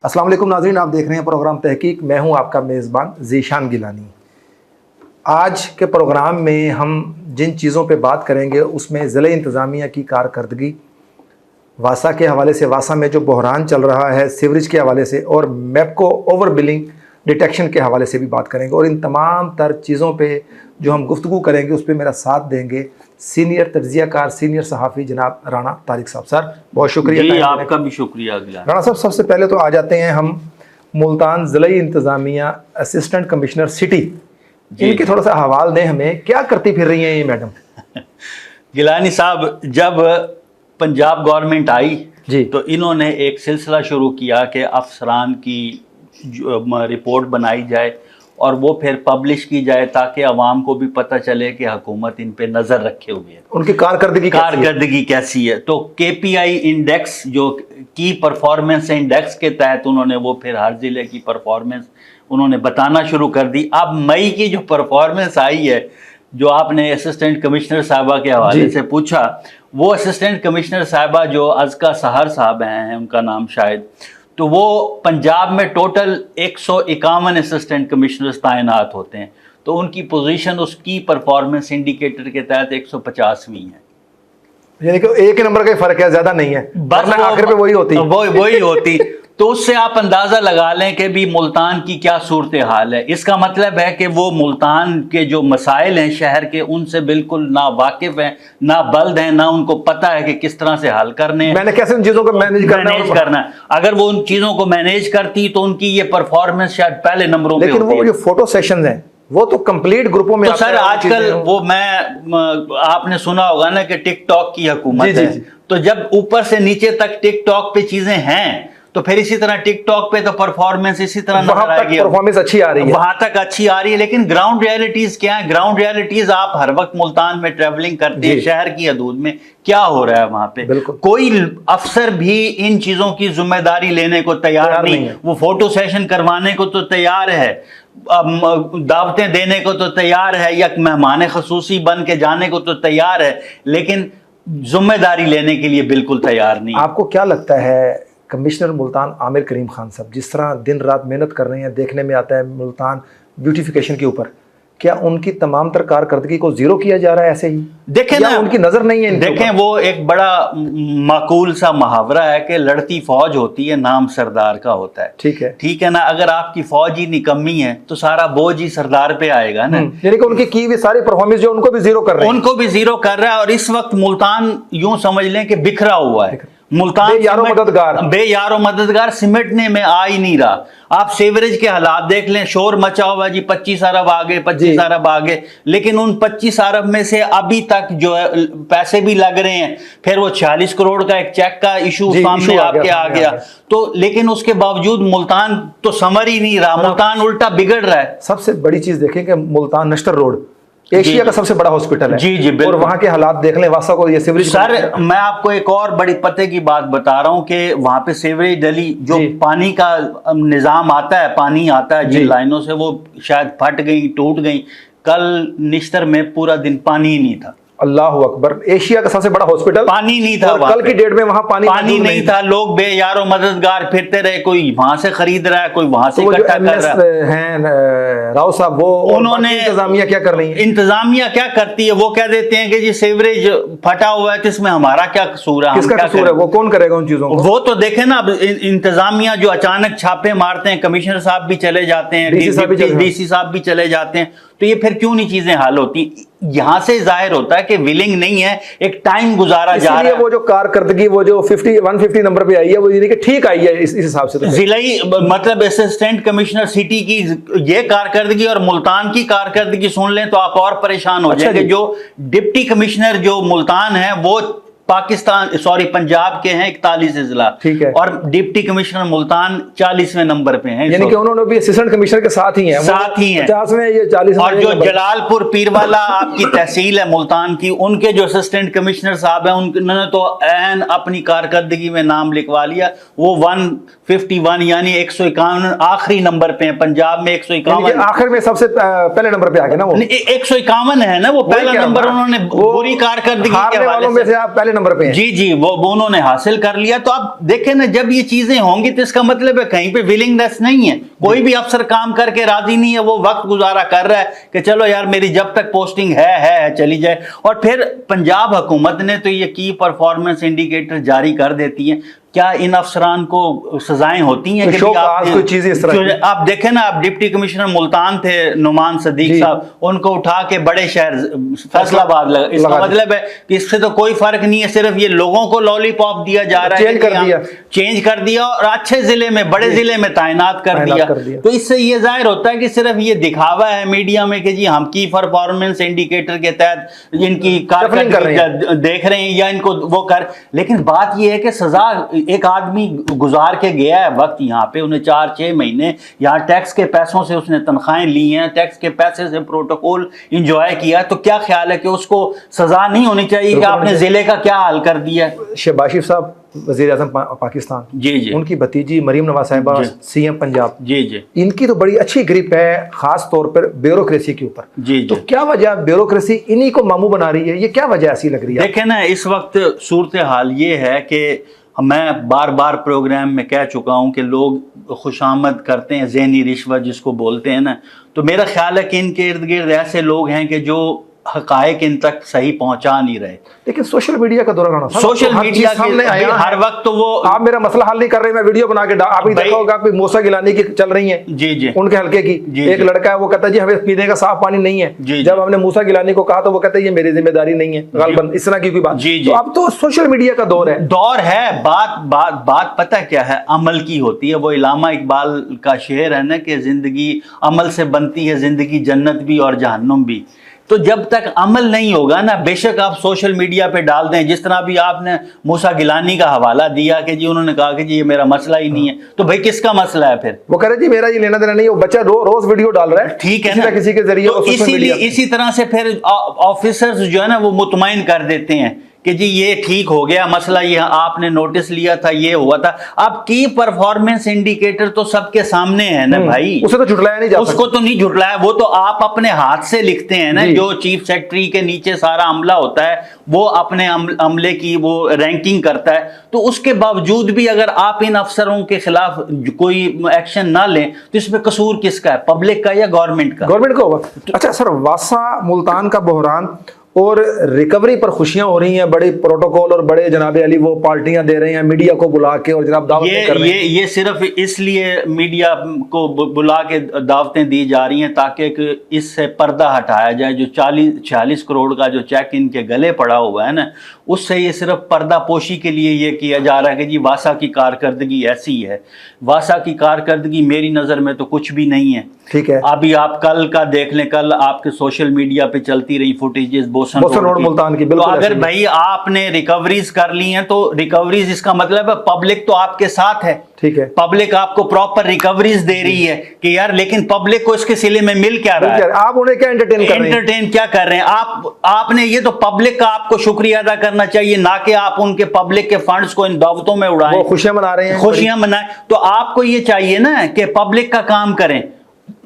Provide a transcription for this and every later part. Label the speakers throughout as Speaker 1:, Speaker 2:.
Speaker 1: अस्सलाम वालेकुम नाज़रीन, आप देख रहे हैं प्रोग्राम तहकीक। मैं हूं आपका मेज़बान ज़ीशान गिलानी। आज के प्रोग्राम में हम जिन चीज़ों पे बात करेंगे उसमें ज़िला इंतज़ामिया की कारकर्दगी, वासा के हवाले से, वासा में जो बहरान चल रहा है सीवरेज के हवाले से, और मैपको ओवर बिलिंग डिटेक्शन के हवाले से भी बात करेंगे। और इन तमाम तर चीज़ों पे जो हम गुफ्तगू करेंगे उस पर मेरा साथ देंगे सीनियर तज्ज़ियाकार, सीनियर सहाफ़ी जनाब राना तारिक साहब। सर बहुत शुक्रिया।
Speaker 2: जी आपका भी शुक्रिया।
Speaker 1: राना साहब, सबसे पहले तो आ जाते हैं हम मुल्तान ज़िला इंतज़ामिया असिस्टेंट कमिश्नर सिटी, इनके थोड़ा सा हवाल दें हमें, क्या करती फिर रही हैं ये मैडम?
Speaker 2: गिलानी साहब, जब पंजाब गवर्नमेंट आई
Speaker 1: जी
Speaker 2: तो इन्होंने एक सिलसिला शुरू किया कि अफसरान की रिपोर्ट बनाई जाए और वो फिर पब्लिश की जाए ताकि अवाम को भी पता चले कि हुकूमत इन पे नज़र रखे हुए है,
Speaker 1: उनकी कारकर्दगी
Speaker 2: कैसी है। तो KPI इंडेक्स जो की परफॉर्मेंस इंडेक्स के तहत उन्होंने वो फिर हर ज़िले की परफॉर्मेंस उन्होंने बताना शुरू कर दी। अब मई की जो परफॉर्मेंस आई है, जो आपने असिस्टेंट कमिश्नर साहबा के हवाले से पूछा, वो असिस्टेंट कमिश्नर साहबा जो अज़का सहर साहब हैं उनका नाम शायद, तो वो पंजाब में टोटल 151 असिस्टेंट कमिश्नर्स तैनात होते हैं, तो उनकी पोजीशन उसकी परफॉर्मेंस इंडिकेटर के तहत 150वीं है।
Speaker 1: यानी कि एक नंबर का फर्क है, ज्यादा नहीं है, बस आखिर पे वही होती
Speaker 2: तो उससे आप अंदाजा लगा लें कि भी मुल्तान की क्या सूरत हाल है। इसका मतलब है कि वो मुल्तान के जो मसाइल हैं शहर के, उनसे बिल्कुल ना वाकिफ हैं, ना बल्द हैं, ना उनको पता है कि किस तरह से हल करने हैं,
Speaker 1: मैंने कैसे उन चीजों को मैनेज करना है।
Speaker 2: अगर वो उन चीजों को मैनेज करती तो उनकी ये परफॉर्मेंस शायद पहले नंबरों पे होती।
Speaker 1: लेकिन वो जो फोटो सेशन है वो तो कंप्लीट ग्रुपों में,
Speaker 2: तो सर आजकल वो आपने सुना होगा ना कि टिकटॉक की हुकूमत है, तो जब ऊपर से नीचे तक टिकटॉक पे चीजें हैं तो फिर इसी तरह टिकटॉक पे तो परफॉर्मेंस इसी तरह नजर आएगी,
Speaker 1: परफॉर्मेंस अच्छी आ रही है,
Speaker 2: वहां तक अच्छी आ रही है। लेकिन ग्राउंड रियलिटीज क्या है? ग्राउंड रियलिटीज आप हर वक्त मुल्तान में ट्रैवलिंग करते हैं, शहर की हदूद में क्या हो रहा है वहां पे, कोई अफसर भी इन चीजों की जिम्मेदारी लेने को तैयार नहीं है। वो फोटो सेशन करवाने को तो तैयार है, दावतें देने को तो तैयार है, या मेहमान खसूसी बन के जाने को तो तैयार है, लेकिन जिम्मेदारी लेने के लिए बिल्कुल तैयार नहीं।
Speaker 1: आपको क्या लगता है कमिश्नर मुल्तान आमिर करीम खान साहब जिस तरह दिन रात मेहनत कर रहे हैं, देखने में आता है मुल्तान ब्यूटिफिकेशन के ऊपर, क्या उनकी तमाम तर कारकर्दगी को जीरो किया जा रहा है ऐसे ही?
Speaker 2: देखें ना,
Speaker 1: उनकी नजर नहीं है।
Speaker 2: देखें, वो एक बड़ा माकूल सा मुहावरा है कि लड़ती फौज होती है, नाम सरदार का होता है। ठीक है ना। अगर आपकी फौज ही निकम्मी है तो सारा बोझ ही सरदार पे आएगा ना।
Speaker 1: यानी कि उनकी की हुई सारी परफॉर्मेंस जो उनको भी जीरो कर रहा है,
Speaker 2: और इस वक्त मुल्तान यूं समझ लें कि बिखरा हुआ है। मुल्तान बेयारो मददगार सिमटने में आ ही नहीं रहा। आप सीवरेज के हालात देख लें, शोर मचा हुआ जी, 25 अरब आगे, 25 अरब आगे, लेकिन उन 25 अरब में से अभी तक जो है पैसे भी लग रहे हैं। फिर वो 46 करोड़ का एक चेक का इशू सामने आपके आ गया, तो लेकिन उसके बावजूद मुल्तान तो समर ही नहीं रहा, मुल्तान उल्टा बिगड़ रहा है।
Speaker 1: सबसे बड़ी चीज देखें कि मुल्तान नश्तर रोड एशिया का सबसे बड़ा हॉस्पिटल है।
Speaker 2: जी
Speaker 1: और वहां के हालात देख लें, वासा को ये सीवरेज।
Speaker 2: सर मैं आपको एक और बड़ी पते की बात बता रहा हूं कि वहां पे सीवरेज डली, जो पानी का निजाम आता है, पानी आता है जिन लाइनों से, वो शायद फट गई, टूट गई। कल निश्तर में पूरा दिन पानी ही नहीं था।
Speaker 1: अल्लाह अकबर, एशिया का सबसे बड़ा हॉस्पिटल,
Speaker 2: पानी नहीं था।
Speaker 1: कल की डेट में वहां पानी
Speaker 2: नहीं था। लोग बेयारो मददगार फिरते रहे, कोई वहां से खरीद रहा है, कोई वहां से इकट्ठा कर रहा है।
Speaker 1: राव साहब, वो
Speaker 2: उन्होंने
Speaker 1: इंतजामिया क्या कर रही है?
Speaker 2: इंतजामिया क्या करती है? वो कह देते हैं कि जी सीवरेज फटा हुआ है, तो इसमें हमारा क्या कसूर है?
Speaker 1: किसका कसूर है? वो कौन करेगा उन चीजों को?
Speaker 2: वो तो देखे ना, इंतजामिया जो अचानक छापे मारते हैं, कमिश्नर साहब भी चले जाते हैं, DC साहब भी चले जाते हैं, तो ये फिर क्यों नहीं चीजें हल होती? यहां से जाहिर होता है कि विलिंग नहीं है, एक टाइम गुजारा जा रहा है।
Speaker 1: वो जो कारकर्दगी वो जो 150 नंबर पे आई है, वो यानी कि ठीक आई है इस हिसाब से। तो
Speaker 2: जिलाई मतलब असिस्टेंट कमिश्नर सिटी की ये कारकर्दगी और मुल्तान की कारकर्दगी सुन लें तो आप और परेशान हो जाएंगे। जो डिप्टी कमिश्नर जो मुल्तान है वो पंजाब के हैं 41 जिला,
Speaker 1: ठीक है,
Speaker 2: और डिप्टी कमिश्नर मुल्तान 40वें नंबर पे हैं।
Speaker 1: यानी कि उन्होंने भी असिस्टेंट कमिश्नर के साथ ही हैं, 50वें, ये 40।
Speaker 2: और जो जलालपुर पीरवाला आपकी तहसील है मुल्तान की, उनके जो असिस्टेंट कमिश्नर साहब हैं, उन्होंने तो ऐन अपनी कारकर्दगी में नाम लिखवा लिया। वो 151 यानी 151 आखिरी नंबर पे है। पंजाब में 151
Speaker 1: आखिर में सबसे पहले नंबर पे आ गए ना, वो
Speaker 2: 151 है ना, वो पहला नंबर। उन्होंने बुरी कारकर्दगी के हवाले से
Speaker 1: आप पहले नंबर पे हैं।
Speaker 2: जी जी, वो उन्होंने हासिल कर लिया। तो आप देखें ना, जब ये चीजें होंगी तो इसका मतलब है कहीं पे विलिंगनेस नहीं है, कोई भी अफसर काम करके राजी नहीं है, वो वक्त गुजारा कर रहा है कि चलो यार मेरी जब तक पोस्टिंग है चली जाए। और फिर पंजाब हुकूमत ने तो ये की परफॉर्मेंस इंडिकेटर जारी कर देती है। क्या इन अफसरान को सजाएं होती हैं?
Speaker 1: तो कोई चीज इस तरह की?
Speaker 2: आप देखें ना, आप डिप्टी कमिश्नर मुल्तान थे नुमान सदीक साहब, उनको उठा के बड़े शहर फैसलाबाद लगा। इसका मतलब है कि इससे तो कोई फर्क नहीं है, सिर्फ ये लोगों को लॉलीपॉप दिया जा रहा है, चेंज कर दिया और अच्छे जिले में, बड़े जिले में तैनात कर दिया। तो इससे ये जाहिर होता है कि सिर्फ ये दिखावा है मीडिया में कि जी हम की परफॉर्मेंस इंडिकेटर के तहत इनकी कारकर्दगी देख रहे हैं या इनको वो कर। लेकिन बात ये है कि सजा, एक आदमी गुजार के गया है वक्त यहाँ पे, उन्हें 4-6 महीने यहाँ टैक्स के पैसों से उसने तनख्वाहें ली हैं, टैक्स के पैसे से प्रोटोकॉल एंजॉय किया, तो क्या ख्याल है कि उसको सजा नहीं होनी चाहिए कि आपने जिले का क्या हाल कर दिया है?
Speaker 1: शहबाज शरीफ साहब वज़ीर आज़म पाकिस्तान,
Speaker 2: जी जी,
Speaker 1: उनकी भतीजी मरीम नवाज साहिबा सीएम पंजाब,
Speaker 2: जी जी,
Speaker 1: इनकी तो बड़ी अच्छी ग्रिप है खास तौर पर ब्यूरोक्रेसी के ऊपर।
Speaker 2: जी
Speaker 1: तो क्या वजह ब्यूरोक्रेसी इन्हीं को मामू बना रही है? ये क्या वजह ऐसी लग रही है?
Speaker 2: देखें ना, इस वक्त सूरत हाल ये है कि मैं बार बार प्रोग्राम में कह चुका हूं कि लोग खुशामद करते हैं, ज़हनी रिश्वत जिसको बोलते हैं ना, तो मेरा ख्याल है कि इनके इर्द गिर्द ऐसे लोग हैं कि जो हकायक इन तक सही पहुंचा नहीं रहे।
Speaker 1: लेकिन सोशल मीडिया का दौर आना,
Speaker 2: सोशल मीडिया सामने आया हर वक्त, तो वो
Speaker 1: आप मेरा मसला हल नहीं कर रहे, मैं वीडियो बना के आप ही देखा होगा कि मूसा गिलानी की चल रही है,
Speaker 2: जी जी,
Speaker 1: उनके हल्के की एक लड़का है, वो कहता है जी हमें पीने का साफ पानी नहीं है। जब हमने मूसा गिलानी को कहा तो वो कहता है ये मेरी जिम्मेदारी नहीं है, गालबन इस तरह की कोई बात। तो अब तो सोशल मीडिया का दौर है। बात पता क्या है, अमल की होती है। वो इलामा इकबाल का शेर है ना कि जिंदगी अमल से बनती है, जिंदगी जन्नत भी और जहन्नुम भी। तो जब तक अमल नहीं होगा ना, बेशक आप सोशल मीडिया पे डाल दें, जिस तरह भी आपने मूसा गिलानी का हवाला दिया कि जी उन्होंने कहा कि जी ये मेरा मसला ही नहीं है, तो भाई किसका मसला है फिर? वो कह रहे जी मेरा ये लेना देना नहीं है, वो बच्चा रोज वीडियो डाल रहा है,
Speaker 2: ठीक है ना,
Speaker 1: किसी के जरिए।
Speaker 2: तो इसीलिए इसी तरह से फिर ऑफिसर्स जो है ना वो मुतमईन कर देते हैं कि जी ये ठीक हो गया मसला, ये आपने नोटिस लिया था, ये हुआ था। अब की परफॉर्मेंस इंडिकेटर तो सबके सामने है ना भाई,
Speaker 1: उसे तो झुटलाया नहीं जा सकता।
Speaker 2: उसको तो नहीं झुटलाया, वो तो आप अपने हाथ से लिखते हैं ना। जो चीफ सेक्रेटरी के नीचे सारा अमला होता है वो अपने अमले की वो रैंकिंग करता है, तो उसके बावजूद भी अगर आप इन अफसरों के खिलाफ कोई एक्शन ना लें तो इसमें कसूर किसका है, पब्लिक का या गवर्नमेंट का?
Speaker 1: गवर्नमेंट का होगा। अच्छा सर, वासा मुल्तान का बहरान और रिकवरी पर खुशियां हो रही हैं, बड़े प्रोटोकॉल और बड़े जनाबे अली वो पार्टियां दे रहे हैं मीडिया को बुला के और जनाब दावतें कर रहे हैं।
Speaker 2: ये सिर्फ इसलिए मीडिया को बुला के दावतें दी जा रही हैं ताकि इससे पर्दा हटाया जाए। जो 40-46 करोड़ का जो चेक इनके गले पड़ा हुआ है ना, उससे ये सिर्फ पर्दा पोशी के लिए ये किया जा रहा है कि जी वासा की कारकर्दगी ऐसी है। वासा की कारकर्दगी मेरी नज़र में तो कुछ भी नहीं है।
Speaker 1: ठीक है,
Speaker 2: अभी आप कल का देख लें, कल आपके सोशल मीडिया पे चलती रही फुटेजेस बोसन
Speaker 1: रोड मुल्तान की।
Speaker 2: तो अगर भाई आपने रिकवरीज कर ली हैं तो रिकवरीज, इसका मतलब है पब्लिक तो आपके साथ है।
Speaker 1: ठीक है,
Speaker 2: पब्लिक आपको प्रॉपर रिकवरीज दे रही है कि यार, लेकिन पब्लिक को इसके सिले में मिल क्या रहा है?
Speaker 1: आप उन्हें क्या एंटरटेन कर रहे हैं?
Speaker 2: एंटरटेन क्या कर रहे हैं आपने? ये तो पब्लिक का आपको शुक्रिया अदा करना चाहिए, ना कि आप उनके पब्लिक के फंड्स को इन दावतों में उड़ाएं,
Speaker 1: खुशियां मना रहे हैं,
Speaker 2: खुशियां मनाएं। तो आपको ये चाहिए ना कि पब्लिक का काम करें।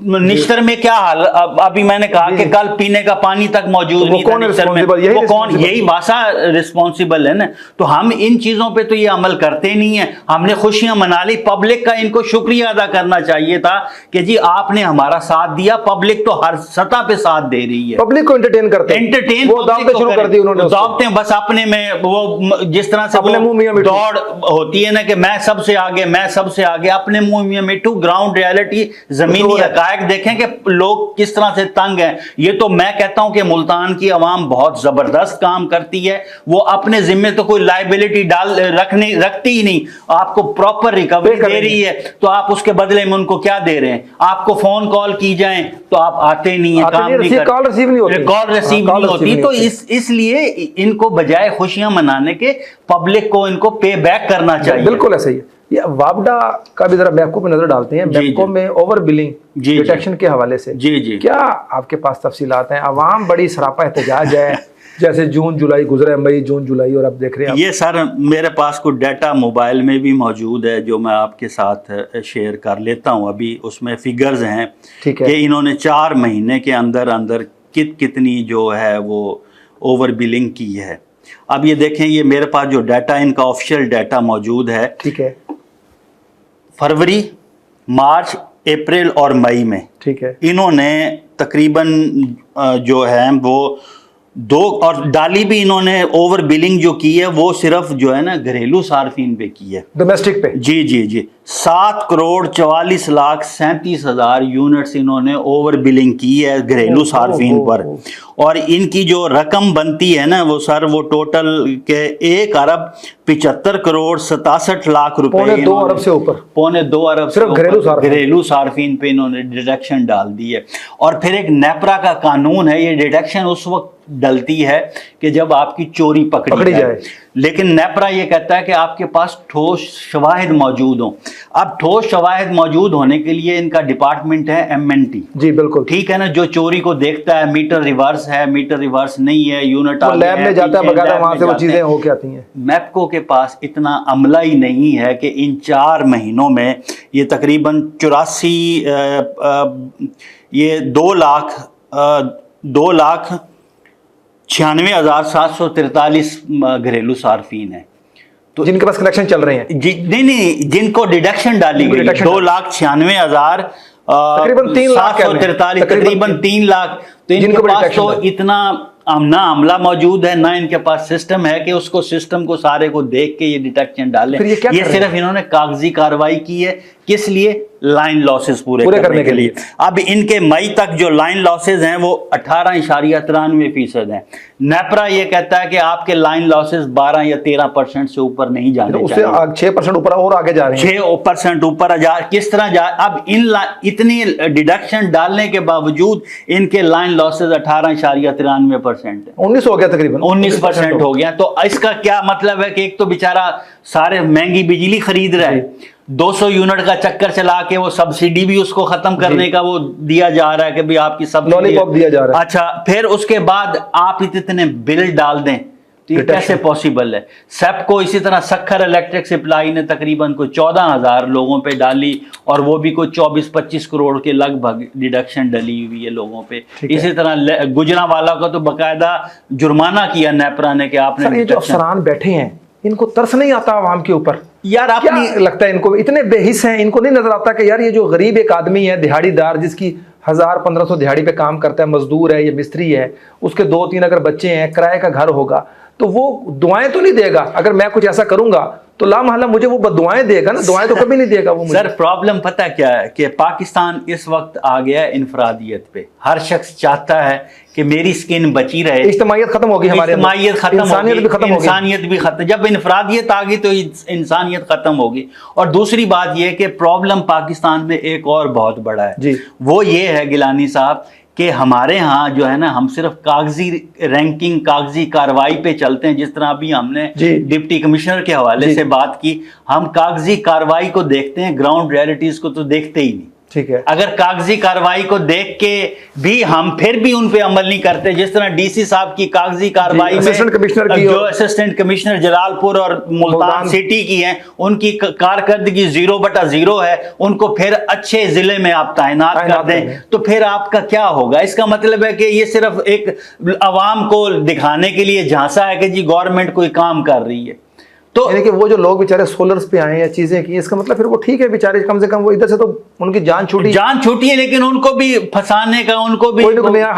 Speaker 2: निश्तर में क्या हाल, अभी मैंने कहा कि कल पीने का पानी तक मौजूद नहीं था निश्तर में, वो कौन? यही वासा रिस्पॉन्सिबल है ना। तो हम इन चीजों पे तो ये अमल करते नहीं है। हमने खुशियां मना ली, पब्लिक का इनको शुक्रिया अदा करना चाहिए था कि जी आपने हमारा साथ दिया। पब्लिक तो हर सतह पे साथ दे रही है,
Speaker 1: पब्लिक को एंटरटेन
Speaker 2: वो दावतें शुरू कर दी उन्होंने। दावतें बस अपने में, वो जिस तरह से अपने मुंह में दौड़ होती है ना कि मैं सबसे आगे, मैं सबसे आगे, अपने मुंह में मिट्टू। ग्राउंड रियलिटी, जमीनी हकायक देखें कि लोग किस तरह से तंग हैं। ये तो मैं कहता हूं कि मुल्तान की आवाम बहुत जबरदस्त काम करती है। वो अपने जिम्मे तो कोई लाइबिलिटी रखती ही नहीं, आपको प्रॉपर रिकवरी दे रही है, तो आप उसके बदले में उनको क्या दे रहे हैं? आपको फोन कॉल की जाए तो आप आते नहीं है, काम नहीं करते,
Speaker 1: कॉल रिसीव नहीं
Speaker 2: होती। तो इसलिए इनको बजाय खुशियां मनाने के पब्लिक को इनको पे बैक करना चाहिए।
Speaker 1: बिल्कुल ऐसा ही है। ये वापडा का भी जरा मैपको पे नजर डालते हैं। मैपको में ओवर बिलिंग डिटेक्शन के हवाले से क्या आपके पास तफसीलात हैं? अवाम बड़ी सरापा एहतजाज है, जैसे जून जुलाई गुजरा, मई जून जुलाई, और अब देख रहे हैं
Speaker 2: ये सर मेरे पास कुछ डाटा मोबाइल में भी मौजूद है जो मैं आपके साथ शेयर कर लेता हूँ। अभी उसमें फिगर्स हैं कि इन्होंने 4 महीने के अंदर अंदर कितनी जो है वो ओवर बिलिंग की है। اب یہ دیکھیں یہ میرے پاس جو ڈیٹا ان کا آفیشیل ڈیٹا موجود ہے،
Speaker 1: ٹھیک ہے،
Speaker 2: فروری، مارچ، اپریل اور مئی میں
Speaker 1: ٹھیک ہے،
Speaker 2: انہوں نے تقریباً جو ہے وہ اور ڈالی بھی انہوں نے اوور بلنگ جو کی ہے وہ صرف جو ہے نا گھریلو صارفین پہ کی ہے،
Speaker 1: ڈومیسٹک پہ،
Speaker 2: جی جی جی 7,44,37,000 یونٹس انہوں نے اوور بلنگ کی ہے گھریلو صارفین پر، اور ان کی جو رقم بنتی ہے نا وہ سر وہ ٹوٹل کے 1,75,67,00,000 روپے،
Speaker 1: پونے 2 ارب سے اوپر،
Speaker 2: پونے 2 ارب
Speaker 1: صرف
Speaker 2: گھریلو صارفین پہ انہوں نے ڈیڈکشن ڈال دی ہے۔ اور پھر ایک نیپرا کا قانون ہے، یہ ڈیڈکشن اس وقت ڈلتی ہے کہ جب آپ کی چوری پکڑی جائے، لیکن نیپرا یہ کہتا ہے کہ آپ کے پاس ٹھوس شواہد موجود ہوں۔ اب ٹھوس شواہد موجود ہونے کے لیے ان کا ڈپارٹمنٹ ہے MNT،
Speaker 1: جی بالکل
Speaker 2: ٹھیک ہے نا، جو چوری کو دیکھتا ہے میٹر ریورس ہے، میٹر ریورس نہیں ہے، یونٹ
Speaker 1: لیب میں جاتا ہے، بغیر وہاں سے وہ چیزیں ہو کے آتی ہیں۔
Speaker 2: میپکو کے پاس اتنا عملہ ہی نہیں ہے کہ ان 4 مہینوں میں یہ تقریباً 2,96,743 گھریلو صارفین ہیں تو
Speaker 1: جن کے پاس کنیکشن چل رہے ہیں،
Speaker 2: نہیں جن کو ڈیڈکشن ڈالی گئی 2,96,743 تقریباً 3 لاکھ، تو ان کے پاس تو اتنا نہ عملہ موجود ہے، نہ ان کے پاس سسٹم ہے کہ اس کو سسٹم کو سارے کو دیکھ کے یہ ڈیٹیکشن ڈالیں۔ یہ صرف انہوں نے کاغذی کاروائی کی ہے، کس لیے؟ لائن لاسز پورے کرنے کے لیے۔ اب ان کے مئی تک جو لائن لاسز ہیں وہ 18.93% ہیں۔ نیپرا یہ کہتا ہے کہ آپ کے لائن لاسز 12 یا 13% سے اوپر نہیں جانے چاہیے،
Speaker 1: 6% اوپر اور آگے جا رہے ہیں،
Speaker 2: 6% اوپر کس طرح اب اتنی ڈیڈکشن ڈالنے کے باوجود ان کے لائن لاسز 18.93% ہے،
Speaker 1: 19 ہو گیا، تقریباً
Speaker 2: 19% ہو گیا۔ تو اس کا کیا مطلب ہے کہ ایک تو بیچارہ سارے مہنگی بجلی خرید رہا ہے، 200 یونٹ کا چکر چلا کے وہ سبسڈی بھی اس کو ختم کرنے کا وہ دیا جا رہا ہے کہ بھی آپ کی
Speaker 1: لالی پاپ دیا جا رہا ہے۔
Speaker 2: اچھا پھر اس کے بعد آپ اتنے بل ڈال دیں تو یہ کیسے پاسبل ہے؟ سیپ کو اسی طرح سکھر الیکٹرک سپلائی نے تقریباً کوئی 14,000 لوگوں پہ ڈالی، اور وہ بھی کوئی 24-25 کروڑ کے لگ بھگ ڈیڈکشن ڈلی ہوئی ہے لوگوں پہ۔ اسی طرح گجرانوالا کو تو باقاعدہ جرمانہ کیا نیپرا نے کہ آپ نے۔
Speaker 1: یہ جو افسران بیٹھے ہیں ان کو ترس نہیں آتا عوام کے اوپر؟
Speaker 2: یار آپ
Speaker 1: کیا لگتا ہے ان کو اتنے بے حس ہیں، ان کو نہیں نظر آتا کہ یار یہ جو غریب ایک آدمی ہے، دہاڑی دار، جس کی 1,000-1,500 دہاڑی پہ کام کرتا ہے، مزدور ہے، یہ مستری ہے، اس کے 2-3 اگر بچے ہیں، کرائے کا گھر ہوگا، تو وہ دعائیں تو نہیں دے گا اگر میں کچھ ایسا کروں گا تو لا محالہ مجھے وہ دعائیں دے گا نا، دعائیں تو کبھی نہیں دے گا وہ مجھے۔
Speaker 2: سر پرابلم پتہ کیا ہے کہ پاکستان اس وقت آ گیا ہے انفرادیت پہ، ہر شخص چاہتا ہے کہ میری سکن بچی رہے،
Speaker 1: اجتماعیت ختم ہوگی، ہمارے
Speaker 2: اجتماعیت ختم ہوگی،
Speaker 1: انسانیت بھی ختم ہوگی،
Speaker 2: انسانیت بھی ختم۔ جب انفرادیت آ گئی تو انسانیت ختم ہوگی۔ اور دوسری بات یہ کہ پرابلم پاکستان میں ایک اور بہت بڑا ہے، وہ یہ ہے گیلانی صاحب کہ ہمارے ہاں جو ہے نا ہم صرف کاغذی رینکنگ، کاغذی کاروائی پہ چلتے ہیں، جس طرح ابھی ہم نے ڈپٹی کمشنر کے حوالے سے بات کی، ہم کاغذی کاروائی کو دیکھتے ہیں، گراؤنڈ ریئلٹیز کو تو دیکھتے ہی نہیں۔
Speaker 1: ٹھیک ہے،
Speaker 2: اگر کاغذی کاروائی کو دیکھ کے بھی ہم پھر بھی ان پہ عمل نہیں کرتے، جس طرح ڈی سی صاحب کی کاغذی کاروائی میں جو اسسٹنٹ کمشنر جلال پور اور ملتان سٹی کی ہیں، ان کی کارکردگی 0/0 ہے، ان کو پھر اچھے ضلع میں آپ تعینات کر دیں تو پھر آپ کا کیا ہوگا؟ اس کا مطلب ہے کہ یہ صرف ایک عوام کو دکھانے کے لیے جھانسا ہے کہ جی گورنمنٹ کوئی کام کر رہی ہے۔ تو
Speaker 1: یعنی کہ وہ جو لوگ بیچارے سولرز پہ آئے ہیں یا چیزیں کی، اس کا مطلب پھر وہ ٹھیک ہے بیچارے، کم سے کم وہ ادھر سے تو ان کی جان چھوٹی
Speaker 2: ہے، لیکن ان کو بھی پھنسانے کا، ان کو بھی کوئی نیا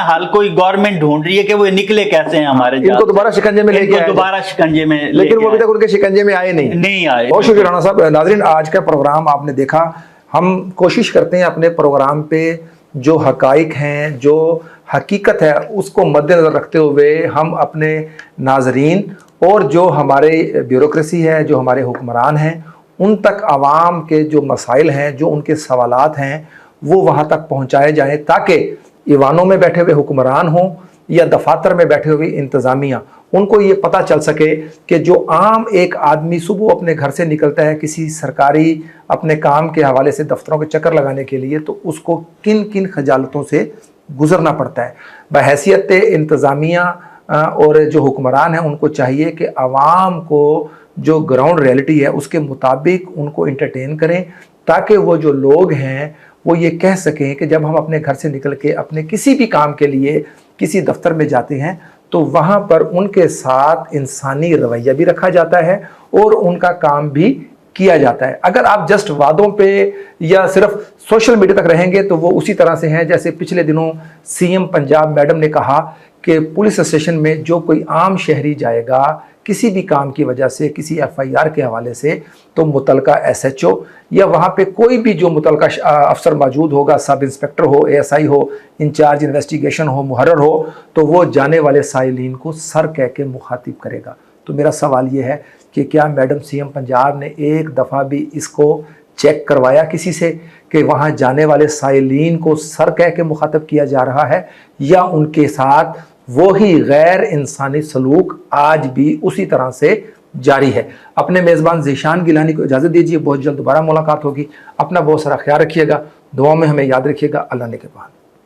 Speaker 2: حل کوئی گورنمنٹ ڈھونڈ رہی ہے کہ وہ نکلے کیسے ہیں ہمارے،
Speaker 1: ان کو دوبارہ شکنجے میں لے کے
Speaker 2: دوبارہ شکنجے میں،
Speaker 1: لیکن وہ ابھی تک ان کے شکنجے میں آئے نہیں آئے۔ بہت شکریہ رانا صاحب۔ ناظرین، آج کا پروگرام آپ نے دیکھا، ہم کوشش کرتے ہیں اپنے پروگرام پہ جو حقائق ہیں، جو حقیقت ہے، اس کو مد نظر رکھتے ہوئے ہم اپنے ناظرین اور جو ہمارے بیوروکریسی ہے، جو ہمارے حکمران ہیں، ان تک عوام کے جو مسائل ہیں، جو ان کے سوالات ہیں، وہ وہاں تک پہنچائے جائیں، تاکہ ایوانوں میں بیٹھے ہوئے حکمران ہوں یا دفاتر میں بیٹھے ہوئے انتظامیہ، ان کو یہ پتہ چل سکے کہ جو عام ایک آدمی صبح اپنے گھر سے نکلتا ہے کسی سرکاری اپنے کام کے حوالے سے دفتروں کے چکر لگانے کے لیے، تو اس کو کن کن خجالتوں سے گزرنا پڑتا ہے۔ بحیثیت انتظامیہ اور جو حکمران ہیں، ان کو چاہیے کہ عوام کو جو گراؤنڈ ریئلٹی ہے اس کے مطابق ان کو انٹرٹین کریں، تاکہ وہ جو لوگ ہیں وہ یہ کہہ سکیں کہ جب ہم اپنے گھر سے نکل کے اپنے کسی بھی کام کے لیے کسی دفتر میں جاتے ہیں تو وہاں پر ان کے ساتھ انسانی رویہ بھی رکھا جاتا ہے اور ان کا کام بھی کیا جاتا ہے. اگر آپ جسٹ وعدوں پہ یا صرف سوشل میڈیا تک رہیں گے تو وہ اسی طرح سے ہیں جیسے پچھلے دنوں سی ایم پنجاب میڈم نے کہا کہ پولیس اسٹیشن میں جو کوئی عام شہری جائے گا کسی بھی کام کی وجہ سے کسی ایف آئی آر کے حوالے سے تو متعلقہ ایس ایچ او یا وہاں پہ کوئی بھی جو متعلقہ افسر موجود ہوگا, سب انسپیکٹر ہو, اے ایس آئی ہو, انچارج انویسٹیگیشن ہو, محرر ہو, تو وہ جانے والے سائلین کو سر کہہ کے مخاطب کرے گا. تو میرا سوال یہ ہے کہ کیا میڈم سی ایم پنجاب نے ایک دفعہ بھی اس کو چیک کروایا کسی سے کہ وہاں جانے والے سائلین کو سر کہہ کے مخاطب کیا جا رہا ہے یا ان کے ساتھ وہی غیر انسانی سلوک آج بھی اسی طرح سے جاری ہے؟ اپنے میزبان ذیشان گیلانی کو اجازت دیجیے, بہت جلد دوبارہ ملاقات ہوگی. اپنا بہت سارا خیال رکھیے گا, دعاؤں میں ہمیں یاد رکھیے گا. اللہ نے کے بعد.